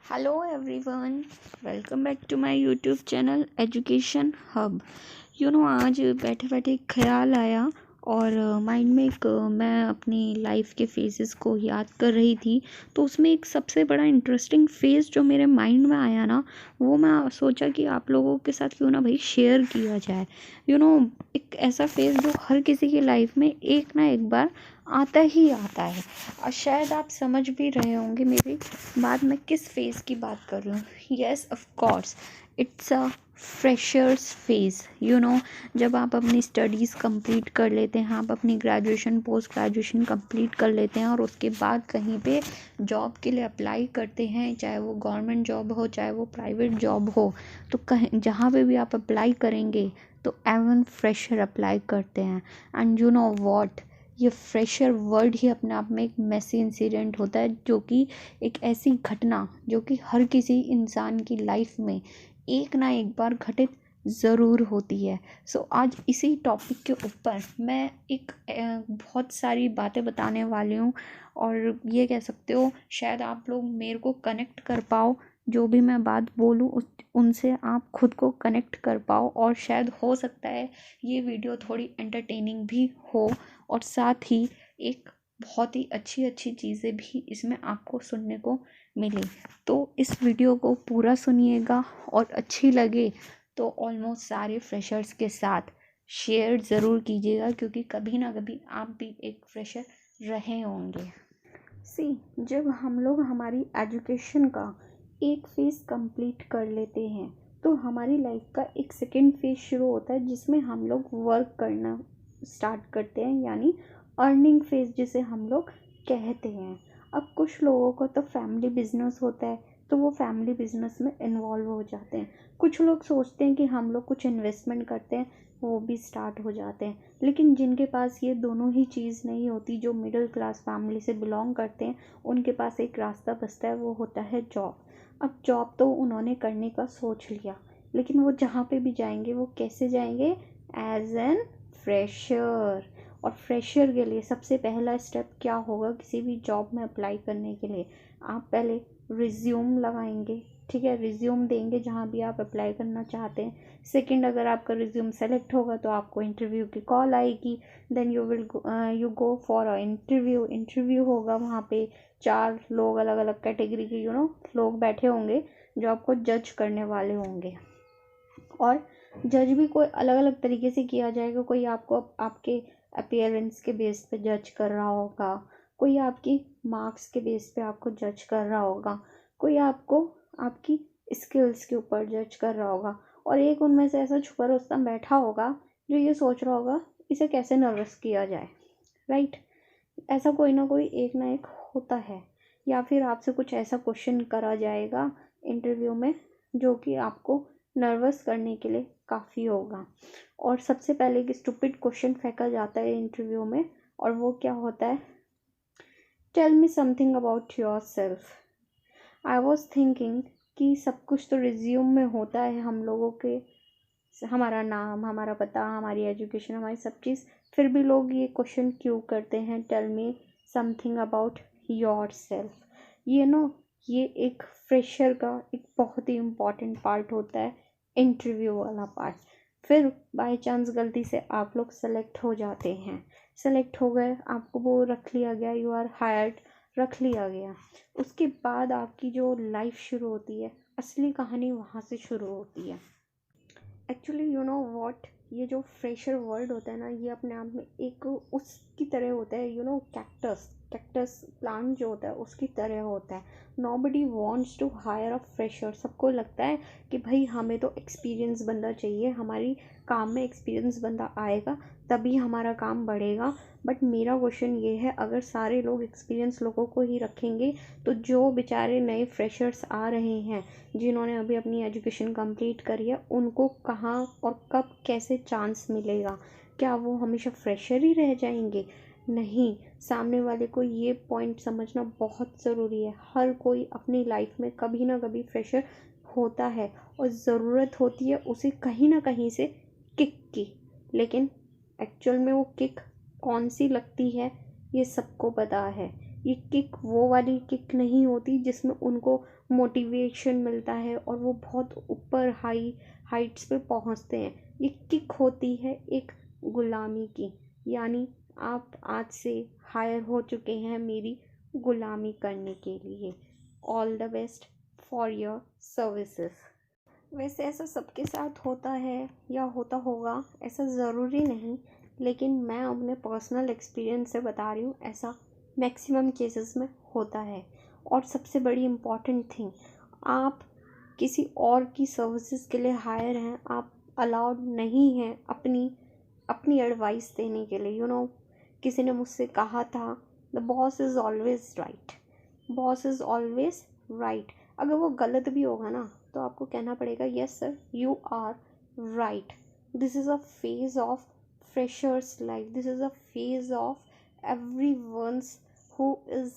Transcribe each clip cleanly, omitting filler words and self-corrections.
Hello everyone, welcome back to my YouTube channel Education Hub. आज बैठे बैठे एक ख्याल आया और माइंड में मैं अपनी लाइफ के फेजेस को याद कर रही थी। तो उसमें एक सबसे बड़ा इंटरेस्टिंग फेज़ जो मेरे माइंड में आया ना, वो मैं सोचा कि आप लोगों के साथ क्यों ना भाई शेयर किया जाए। एक ऐसा फेज़ जो हर किसी की लाइफ में एक ना एक बार आता ही आता है। और शायद आप समझ भी रहे होंगे मेरी बात, मैं किस फेज़ की बात कर रही हूँ। Yes of course, it's a freshers phase. जब आप अपनी स्टडीज़ कंप्लीट कर लेते हैं, आप अपनी ग्रेजुएशन पोस्ट ग्रेजुएशन कंप्लीट कर लेते हैं और उसके बाद कहीं पे जॉब के लिए अप्लाई करते हैं, चाहे वो गवर्नमेंट जॉब हो चाहे वो प्राइवेट जॉब हो, तो कहीं जहाँ पे भी आप अप्लाई करेंगे तो एवन फ्रेशर अप्लाई करते हैं। एंड यू नो व्हाट, ये फ्रेशर वर्ड ही अपने आप में एक मैसी इंसिडेंट होता है, जो कि एक ऐसी घटना जो कि हर किसी इंसान की लाइफ में एक ना एक बार घटित ज़रूर होती है। आज इसी टॉपिक के ऊपर मैं एक बहुत सारी बातें बताने वाली हूँ और ये कह सकते हो शायद आप लोग मेरे को कनेक्ट कर पाओ, जो भी मैं बात बोलूँ उनसे आप खुद को कनेक्ट कर पाओ, और शायद हो सकता है ये वीडियो थोड़ी एंटरटेनिंग भी हो और साथ ही एक बहुत ही अच्छी अच्छी चीज़ें भी इसमें आपको सुनने को मिले। तो इस वीडियो को पूरा सुनिएगा और अच्छी लगे तो ऑलमोस्ट सारे फ्रेशर्स के साथ शेयर ज़रूर कीजिएगा, क्योंकि कभी ना कभी आप भी एक फ्रेशर रहे होंगे। जब हम लोग हमारी एजुकेशन का एक फेज़ कंप्लीट कर लेते हैं तो हमारी लाइफ का एक सेकेंड फेज़ शुरू होता है, जिसमें हम लोग वर्क करना स्टार्ट करते हैं, यानी अर्निंग फेज़ जिसे हम लोग कहते हैं। अब कुछ लोगों को तो फैमिली बिजनेस होता है, तो वो फैमिली बिजनेस में इन्वॉल्व हो जाते हैं। कुछ लोग सोचते हैं कि हम लोग कुछ इन्वेस्टमेंट करते हैं, वो भी स्टार्ट हो जाते हैं। लेकिन जिनके पास ये दोनों ही चीज़ नहीं होती, जो मिडिल क्लास फैमिली से बिलोंग करते हैं, उनके पास एक रास्ता बचता है, वो होता है जॉब। अब जॉब तो उन्होंने करने का सोच लिया, लेकिन वो जहाँ पे भी जाएंगे वो कैसे जाएंगे? As an fresher. और फ्रेशर के लिए सबसे पहला स्टेप क्या होगा किसी भी जॉब में अप्लाई करने के लिए? आप पहले रिज्यूम लगाएंगे, ठीक है, रिज्यूम देंगे जहाँ भी आप अप्लाई करना चाहते हैं। सेकंड, अगर आपका रिज्यूम सेलेक्ट होगा तो आपको इंटरव्यू की कॉल आएगी। Then you go for a interview होगा। वहाँ पे 4 लोग अलग अलग कैटेगरी के लोग बैठे होंगे जो आपको जज करने वाले होंगे। और जज भी कोई अलग अलग तरीके से किया जाएगा। कोई आपको आपके अपीयरेंस के बेस पे जज कर रहा होगा, कोई आपकी मार्क्स के बेस पे आपको जज कर रहा होगा, कोई आपको आपकी स्किल्स के ऊपर जज कर रहा होगा, और एक उनमें से ऐसा छुपा रुस्तम बैठा होगा जो ये सोच रहा होगा इसे कैसे नर्वस किया जाए। राइट? ऐसा कोई ना कोई एक ना एक होता है। या फिर आपसे कुछ ऐसा क्वेश्चन करा जाएगा इंटरव्यू में जो कि आपको नर्वस करने के लिए काफ़ी होगा। और सबसे पहले एक स्टूपिड क्वेश्चन फेंका जाता है इंटरव्यू में, और वो क्या होता है? Tell me something about yourself. I was thinking कि सब कुछ तो रिज्यूम में होता है हम लोगों के, हमारा नाम, हमारा पता, हमारी एजुकेशन, हमारी सब चीज़, फिर भी लोग ये क्वेश्चन क्यों करते हैं? Tell me something about yourself. ये एक फ्रेशर का एक बहुत ही इम्पॉर्टेंट पार्ट होता है, इंटरव्यू वाला पार्ट। फिर बाय चांस गलती से आप लोग सेलेक्ट हो जाते हैं, सेलेक्ट हो गए, आपको वो रख लिया गया, यू आर हायर्ड, रख लिया गया। उसके बाद आपकी जो लाइफ शुरू होती है, असली कहानी वहाँ से शुरू होती है। एक्चुअली व्हाट, ये जो फ्रेशर वर्ड होता है ना, ये अपने आप में एक उसकी तरह होता है, कैक्टस प्लांट जो होता है उसकी तरह होता है। Nobody wants to hire a fresher. सबको लगता है कि भाई हमें तो एक्सपीरियंस बंदा चाहिए, हमारी काम में एक्सपीरियंस बंदा आएगा तभी हमारा काम बढ़ेगा। बट मेरा क्वेश्चन ये है, अगर सारे लोग एक्सपीरियंस लोगों को ही रखेंगे तो जो बेचारे नए फ्रेशर्स आ रहे हैं, जिन्होंने अभी अपनी एजुकेशन कंप्लीट करी है, उनको कहाँ और कब कैसे चांस मिलेगा? क्या वो हमेशा फ्रेशर ही रह जाएंगे? नहीं, सामने वाले को ये पॉइंट समझना बहुत ज़रूरी है। हर कोई अपनी लाइफ में कभी ना कभी फ्रेशर होता है और ज़रूरत होती है उसे कहीं ना कहीं से किक की। लेकिन एक्चुअल में वो किक कौन सी लगती है ये सबको पता है। ये किक वो वाली किक नहीं होती जिसमें उनको मोटिवेशन मिलता है और वो बहुत ऊपर हाइट्स पे पहुंचते हैं। ये किक होती है एक गुलामी की, यानी आप आज से हायर हो चुके हैं मेरी गुलामी करने के लिए। All the best for your services. वैसे ऐसा सबके साथ होता है या होता होगा ऐसा ज़रूरी नहीं, लेकिन मैं अपने पर्सनल एक्सपीरियंस से बता रही हूँ, ऐसा मैक्सिमम केसेस में होता है। और सबसे बड़ी इम्पॉर्टेंट थिंग, आप किसी और की सर्विसेज के लिए हायर हैं, आप अलाउड नहीं हैं अपनी एडवाइस देने के लिए। किसी ने मुझसे कहा था the boss is always right, boss is always right. अगर वो गलत भी होगा ना तो आपको कहना पड़ेगा yes sir you are right. This is a phase of freshers life, this is a phase of everyone's who is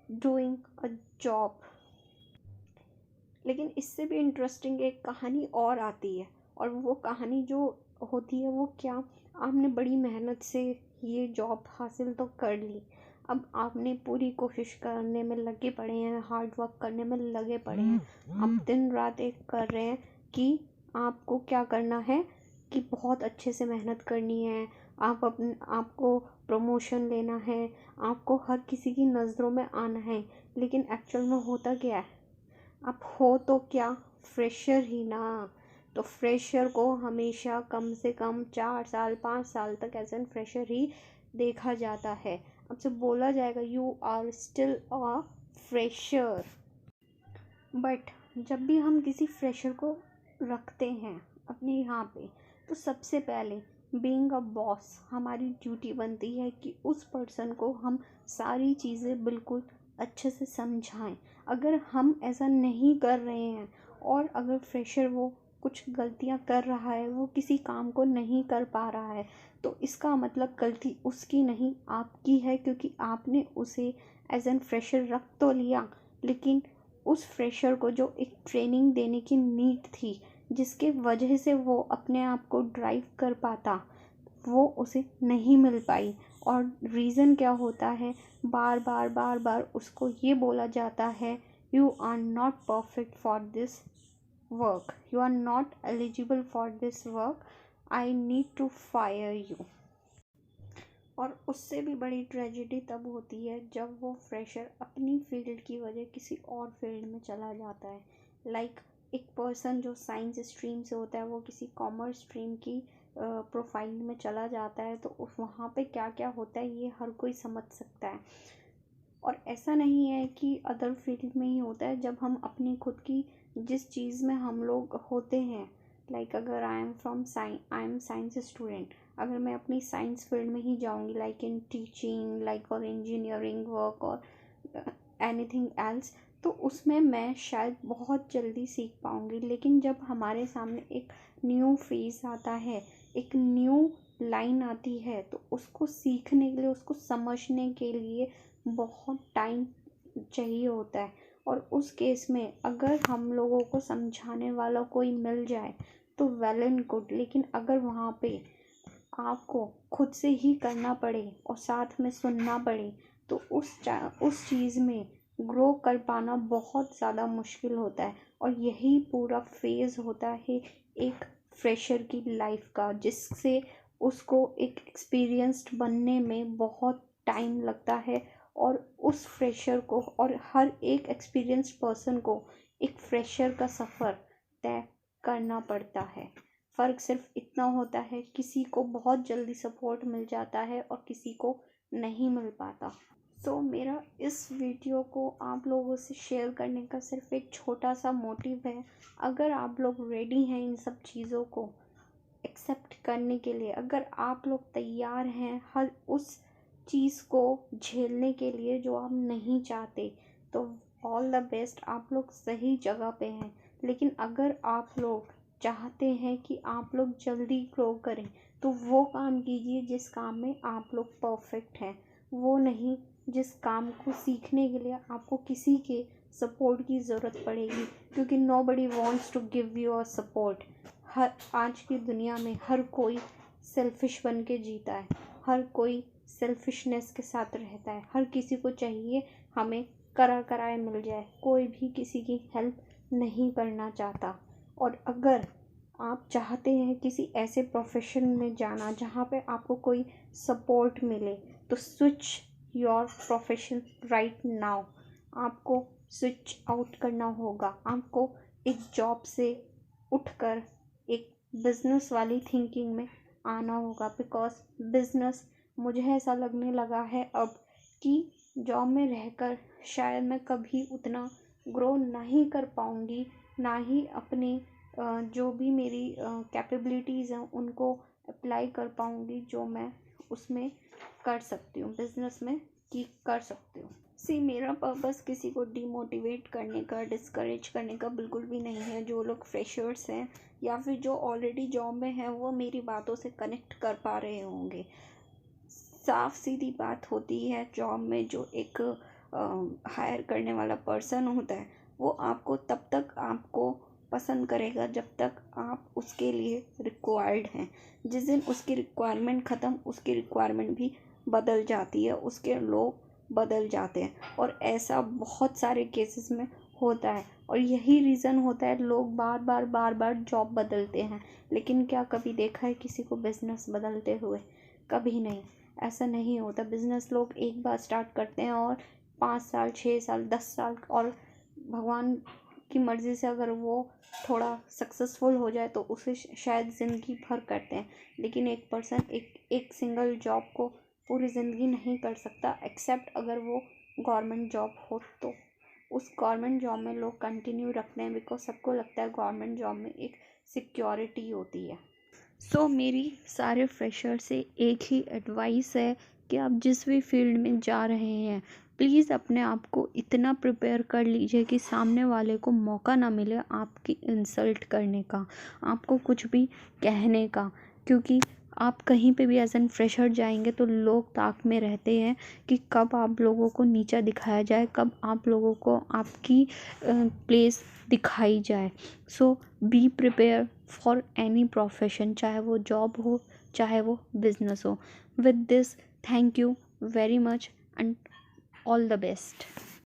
doing a job. लेकिन इससे भी इंटरेस्टिंग एक कहानी और आती है, और वो कहानी जो होती है वो क्या, आपने बड़ी मेहनत से ये जॉब हासिल तो कर ली, अब आपने पूरी कोशिश करने में लगे पड़े हैं, हार्ड वर्क करने में लगे पड़े हैं, आप दिन रात एक कर रहे हैं कि आपको क्या करना है कि बहुत अच्छे से मेहनत करनी है, आपको प्रमोशन लेना है, आपको हर किसी की नज़रों में आना है। लेकिन एक्चुअल में होता क्या है, आप हो तो क्या फ्रेशर ही ना। तो फ्रेशर को हमेशा कम से कम 4 साल 5 साल तक एज एन फ्रेशर ही देखा जाता है। आपसे बोला जाएगा you are still a fresher. But जब भी हम किसी फ्रेशर को रखते हैं अपने यहाँ पे, तो सबसे पहले बीइंग अ बॉस हमारी ड्यूटी बनती है कि उस पर्सन को हम सारी चीज़ें बिल्कुल अच्छे से समझाएं। अगर हम ऐसा नहीं कर रहे हैं और अगर फ्रेशर वो कुछ गलतियां कर रहा है, वो किसी काम को नहीं कर पा रहा है, तो इसका मतलब गलती उसकी नहीं आपकी है, क्योंकि आपने उसे एज एन फ्रेशर रख तो लिया, लेकिन उस फ्रेशर को जो एक ट्रेनिंग देने की नीड थी, जिसके वजह से वो अपने आप को ड्राइव कर पाता, वो उसे नहीं मिल पाई। और रीज़न क्या होता है, बार बार बार बार उसको ये बोला जाता है you are not perfect for this work, you are not eligible for this work, I need to fire you. और उससे भी बड़ी ट्रेजेडी तब होती है जब वो फ्रेशर अपनी फील्ड की वजह किसी और फील्ड में चला जाता है। लाइक एक पर्सन जो साइंस स्ट्रीम से होता है वो किसी कॉमर्स स्ट्रीम की प्रोफाइल में चला जाता है, तो वहाँ पे क्या क्या होता है ये हर कोई समझ सकता है। और ऐसा नहीं है कि अदर फील्ड में ही होता है, जब हम अपनी खुद की जिस चीज़ में हम लोग होते हैं, लाइक अगर आई एम साइंस स्टूडेंट, अगर मैं अपनी साइंस फील्ड में ही जाऊंगी, लाइक इन टीचिंग, लाइक और इंजीनियरिंग वर्क और एनीथिंग एल्स, तो उसमें मैं शायद बहुत जल्दी सीख पाऊंगी। लेकिन जब हमारे सामने एक न्यू फेस आता है, एक न्यू लाइन आती है, तो उसको सीखने के लिए, उसको समझने के लिए बहुत टाइम चाहिए होता है। और उस केस में अगर हम लोगों को समझाने वाला कोई मिल जाए तो वेल एंड गुड, लेकिन अगर वहाँ पे आपको खुद से ही करना पड़े और साथ में सुनना पड़े, तो उस चीज़ में ग्रो कर पाना बहुत ज़्यादा मुश्किल होता है। और यही पूरा फेज़ होता है एक फ्रेशर की लाइफ का, जिससे उसको एक एक्सपीरियंस्ड बनने में बहुत टाइम लगता है। और उस फ्रेशर को और हर एक एक्सपीरियंस्ड पर्सन को एक फ्रेशर का सफ़र तय करना पड़ता है। फ़र्क सिर्फ इतना होता है, किसी को बहुत जल्दी सपोर्ट मिल जाता है और किसी को नहीं मिल पाता। तो मेरा इस वीडियो को आप लोगों से शेयर करने का सिर्फ एक छोटा सा मोटिव है, अगर आप लोग रेडी हैं इन सब चीज़ों को एक्सेप्ट करने के लिए, अगर आप लोग तैयार हैं हर उस चीज़ को झेलने के लिए जो आप नहीं चाहते, तो ऑल द बेस्ट, आप लोग सही जगह पे हैं। लेकिन अगर आप लोग चाहते हैं कि आप लोग जल्दी ग्रो करें, तो वो काम कीजिए जिस काम में आप लोग परफेक्ट हैं, वो नहीं जिस काम को सीखने के लिए आपको किसी के सपोर्ट की ज़रूरत पड़ेगी, क्योंकि nobody wants to give you a support. आज की दुनिया में हर कोई सेल्फिश बन के जीता है, हर कोई सेल्फिशनेस के साथ रहता है। हर किसी को चाहिए हमें कराए मिल जाए, कोई भी किसी की हेल्प नहीं करना चाहता। और अगर आप चाहते हैं किसी ऐसे प्रोफेशन में जाना जहाँ पे आपको कोई सपोर्ट मिले, तो switch your profession right now. आपको स्विच आउट करना होगा। आपको एक जॉब से उठकर एक बिजनेस वाली थिंकिंग में आना होगा, बिकॉज बिजनेस मुझे ऐसा लगने लगा है अब कि जॉब में रहकर शायद मैं कभी उतना ग्रो नहीं कर पाऊँगी, ना ही अपनी जो भी मेरी कैपेबिलिटीज़ हैं उनको अप्लाई कर पाऊँगी जो मैं उसमें कर सकती हूँ, बिजनेस में कि कर सकती हूँ। मेरा पर्पस किसी को डिमोटिवेट करने का, डिस्करेज करने का बिल्कुल भी नहीं है। जो लोग फ्रेशर्स हैं या फिर जो ऑलरेडी जॉब में हैं वो मेरी बातों से कनेक्ट कर पा रहे होंगे। साफ सीधी बात होती है, जॉब में जो एक हायर करने वाला पर्सन होता है वो आपको तब तक आपको पसंद करेगा जब तक आप उसके लिए रिक्वायर्ड हैं। जिस दिन उसकी रिक्वायरमेंट ख़त्म, उसकी रिक्वायरमेंट भी बदल जाती है, उसके लोग बदल जाते हैं। और ऐसा बहुत सारे केसेस में होता है और यही रीज़न होता है लोग बार बार जॉब बदलते हैं। लेकिन क्या कभी देखा है किसी को बिजनेस बदलते हुए? कभी नहीं। ऐसा नहीं होता। बिजनेस लोग एक बार स्टार्ट करते हैं और 5 साल, 6 साल, 10 साल, और भगवान की मर्ज़ी से अगर वो थोड़ा सक्सेसफुल हो जाए तो उसे शायद ज़िंदगी भर करते हैं। लेकिन एक पर्सन एक सिंगल जॉब को पूरी ज़िंदगी नहीं कर सकता, एक्सेप्ट अगर वो गवर्नमेंट जॉब हो तो। उस गवर्नमेंट जॉब में लोग कंटिन्यू रखते हैं बिकॉज सबको लगता है गवर्नमेंट जॉब में एक सिक्योरिटी होती है। मेरी सारे फ्रेशर से एक ही एडवाइस है कि आप जिस भी फील्ड में जा रहे हैं प्लीज़ अपने आप को इतना प्रिपेयर कर लीजिए कि सामने वाले को मौका ना मिले आपकी इंसल्ट करने का, आपको कुछ भी कहने का। क्योंकि आप कहीं पे भी एज एन फ्रेशर जाएंगे तो लोग ताक में रहते हैं कि कब आप लोगों को नीचा दिखाया जाए, कब आप लोगों को आपकी प्लेस दिखाई जाए। Be prepare for any profession, चाहे वो जॉब हो चाहे वो बिजनेस हो। With this, thank you very much and all the best.